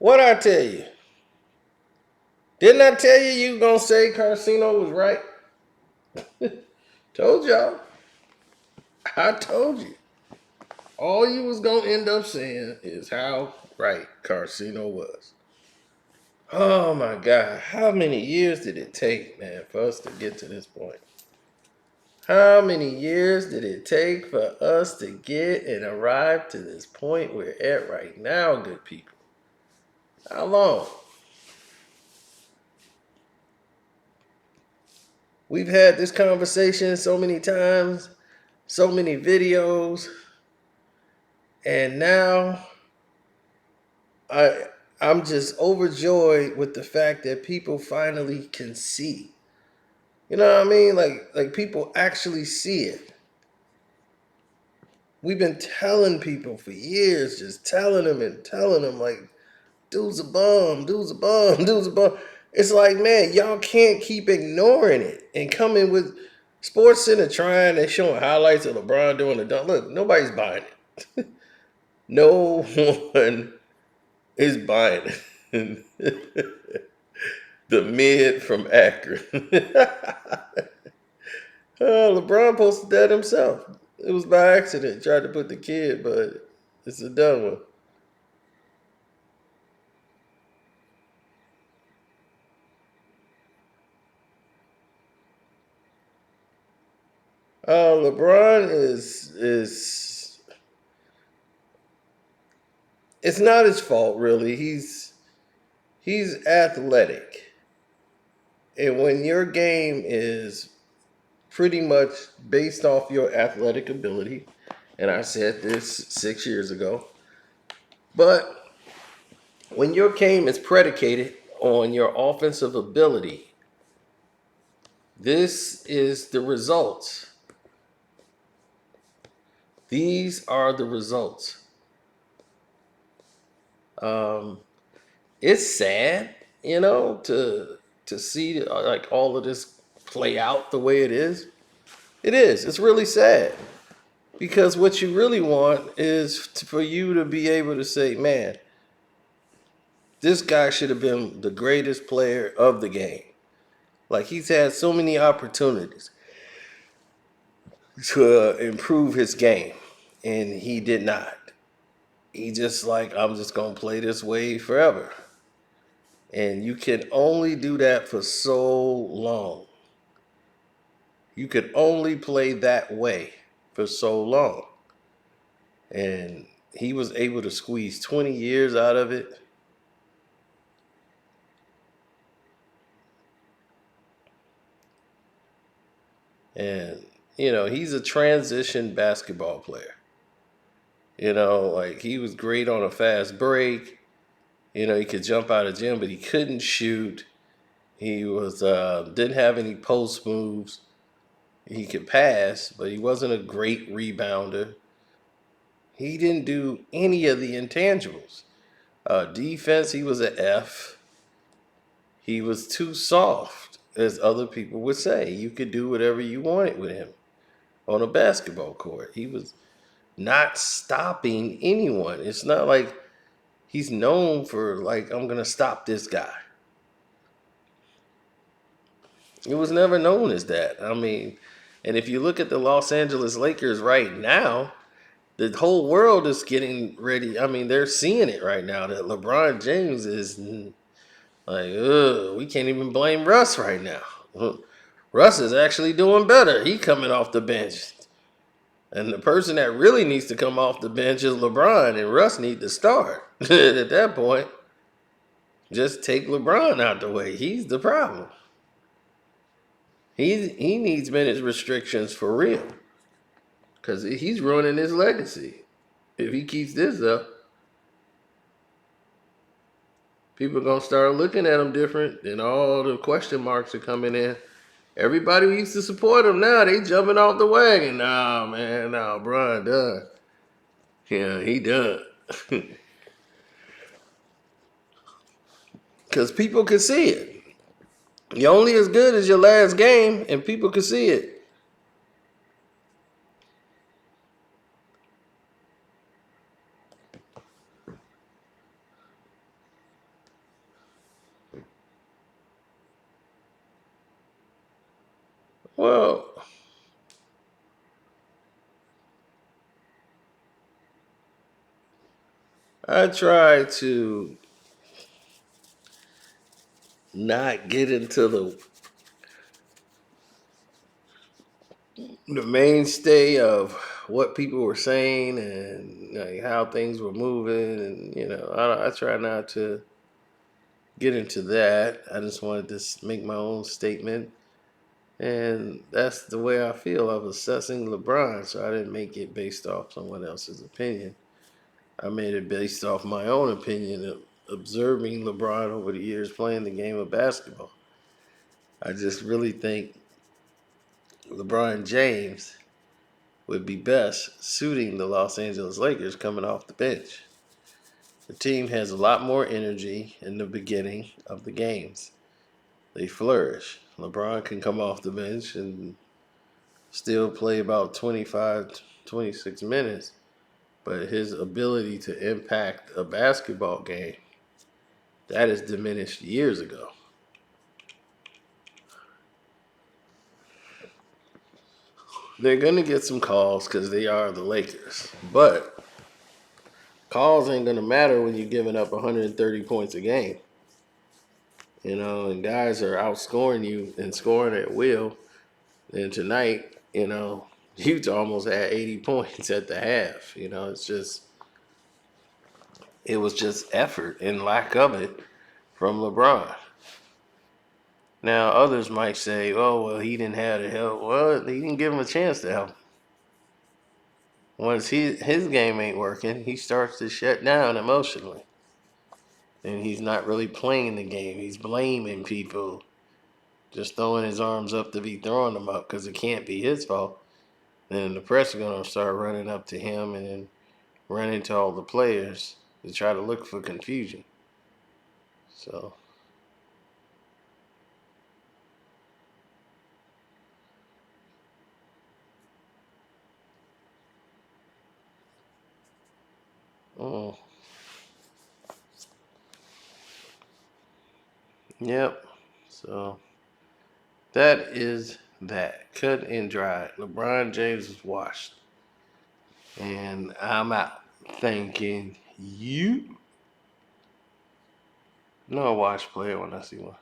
What I tell you? Didn't I tell you you gonna say Carceno was right? Told y'all. I told you. All you was gonna end up saying is how right Carceno was. Oh my God. How many years did it take, man, for us to get to this point? How many years did it take for us to get and arrive to this point we're at right now, good people? How long? We've had this conversation so many times, so many videos, and now I I'm just overjoyed with the fact that people finally can see. You know what I mean? Like people actually see it. We've been telling people for years, just telling them and telling them like, dude's a bum, dude's a bum, dude's a bum. It's like, man, y'all can't keep ignoring it and coming with Sports Center trying and showing highlights of LeBron doing the dunk. Look, nobody's buying it. No one is buying it. The mid from Akron. LeBron posted that himself. It was by accident. Tried to put the kid, but it's a done one. LeBron is it's not his fault really. He's athletic, and when your game is pretty much based off your athletic ability, and I said this 6 years ago, but when your game is predicated on your offensive ability, this is the results. These are the results. Um, it's sad, to see like all of this play out the way it is. It is. It's really sad because what you really want is for you to be able to say, "Man, this guy should have been the greatest player of the game." Like he's had so many opportunities to improve his game, and he did not. He just like, I'm just gonna play this way forever. And you can only do that for so long. You could only play that way for so long. And he was able to squeeze 20 years out of it. And, he's a transition basketball player. Like he was great on a fast break. He could jump out of gym, but he couldn't shoot. He was didn't have any post moves. He could pass, but he wasn't a great rebounder. He didn't do any of the intangibles. Defense, he was an F. He was too soft, as other people would say. You could do whatever you wanted with him on a basketball court. He was not stopping anyone. It's not like he's known for, like, I'm going to stop this guy. It was never known as that. I mean, and if you look at the Los Angeles Lakers right now, the whole world is getting ready. I mean, they're seeing it right now that LeBron James is like, ugh, we can't even blame Russ right now. Russ is actually doing better. He coming off the bench. And the person that really needs to come off the bench is LeBron, and Russ need to start. At that point, just take LeBron out the way. He's the problem. He needs minutes restrictions for real. Because he's ruining his legacy. If he keeps this up, people are going to start looking at him different, and all the question marks are coming in. Everybody who used to support him now, they jumping off the wagon. Nah, man, nah, Brian done. Yeah, he done. Because people can see it. You're only as good as your last game, and people can see it. Well, I try to not get into the mainstay of what people were saying and like, how things were moving, and I try not to get into that. I just wanted to make my own statement, and that's the way I feel of assessing LeBron. So I didn't make it based off someone else's opinion. I made it based off my own opinion of observing LeBron over the years playing the game of basketball. I just really think LeBron James would be best suiting the Los Angeles Lakers coming off the bench. The team has a lot more energy in the beginning of the games. They flourish. LeBron can come off the bench and still play about 25, 26 minutes, but his ability to impact a basketball game, that is diminished years ago. They're going to get some calls because they are the Lakers, but calls ain't going to matter when you're giving up 130 points a game. And guys are outscoring you and scoring at will. And tonight, Utah almost had 80 points at the half. It was just effort and lack of it from LeBron. Now, others might say, oh, well, he didn't have the help. Well, he didn't give him a chance to help. Once his game ain't working, he starts to shut down emotionally. And he's not really playing the game. He's blaming people, just throwing his arms up to be throwing them up because it can't be his fault. Then the press are going to start running up to him and then run into all the players to try to look for confusion. So, oh, yep. So, that is that. Cut and dry. LeBron James is washed. And I'm out. Thanking you. No, I watch player when I see one.